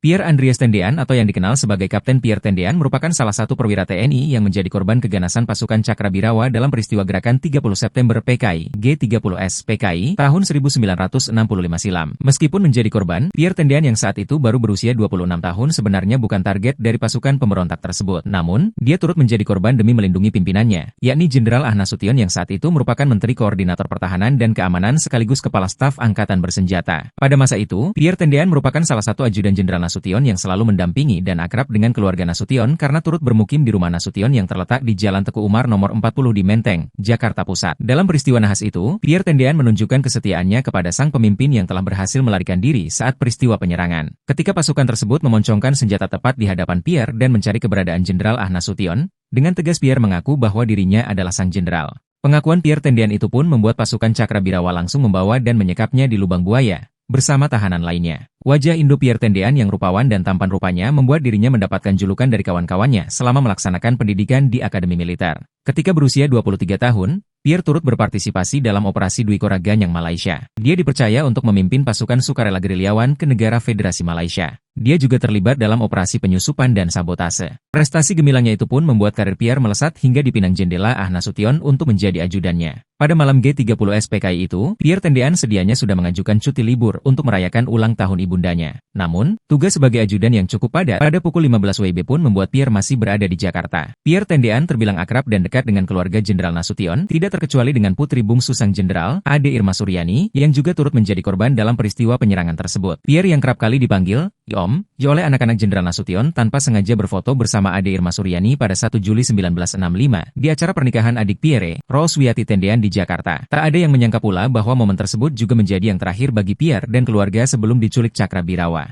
Pierre Andreas Tendean atau yang dikenal sebagai Kapten Pierre Tendean merupakan salah satu perwira TNI yang menjadi korban keganasan pasukan Cakrabirawa dalam peristiwa gerakan 30 September PKI, G30S PKI, tahun 1965 silam. Meskipun menjadi korban, Pierre Tendean yang saat itu baru berusia 26 tahun sebenarnya bukan target dari pasukan pemberontak tersebut. Namun, dia turut menjadi korban demi melindungi pimpinannya, yakni Jenderal Ahnas Sution yang saat itu merupakan Menteri Koordinator Pertahanan dan Keamanan sekaligus Kepala Staf Angkatan Bersenjata. Pada masa itu, Pierre Tendean merupakan salah satu ajudan Jenderal Nasution yang selalu mendampingi dan akrab dengan keluarga Nasution karena turut bermukim di rumah Nasution yang terletak di Jalan Teguh Umar nomor 40 di Menteng, Jakarta Pusat. Dalam peristiwa nahas itu, Pierre Tendean menunjukkan kesetiaannya kepada sang pemimpin yang telah berhasil melarikan diri saat peristiwa penyerangan. Ketika pasukan tersebut memoncongkan senjata tepat di hadapan Pierre dan mencari keberadaan Jenderal Ahnas Sution, dengan tegas Pierre mengaku bahwa dirinya adalah sang jenderal. Pengakuan Pierre Tendean itu pun membuat pasukan Cakrabirawa langsung membawa dan menyekapnya di lubang buaya bersama tahanan lainnya. Wajah Indo Pierre Tendean yang rupawan dan tampan rupanya membuat dirinya mendapatkan julukan dari kawan-kawannya selama melaksanakan pendidikan di Akademi Militer. Ketika berusia 23 tahun, Pierre turut berpartisipasi dalam operasi Dwi Kora Ganyang Malaysia. Dia dipercaya untuk memimpin pasukan sukarela gerilyawan ke negara Federasi Malaysia. Dia juga terlibat dalam operasi penyusupan dan sabotase. Prestasi gemilangnya itu pun membuat karir Pierre melesat hingga dipinang jendela Ahnas Sution untuk menjadi ajudannya. Pada malam G30S PKI itu, Pierre Tendean sedianya sudah mengajukan cuti libur untuk merayakan ulang tahun ibundanya. Namun, tugas sebagai ajudan yang cukup padat pada pukul 15 WIB pun membuat Pierre masih berada di Jakarta. Pierre Tendean terbilang akrab dan dekat dengan keluarga Jenderal Nasution, tidak terkecuali dengan putri bungsu sang jenderal, Ade Irma Suryani, yang juga turut menjadi korban dalam peristiwa penyerangan tersebut. Pierre yang kerap kali dipanggil Om oleh anak-anak Jenderal Nasution tanpa sengaja berfoto bersama Ade Irma Suryani pada 1 Juli 1965 di acara pernikahan adik Pierre, Rose Wiyati Tendean di Jakarta. Tak ada yang menyangka pula bahwa momen tersebut juga menjadi yang terakhir bagi Pierre dan keluarga sebelum diculik Cakrabirawa.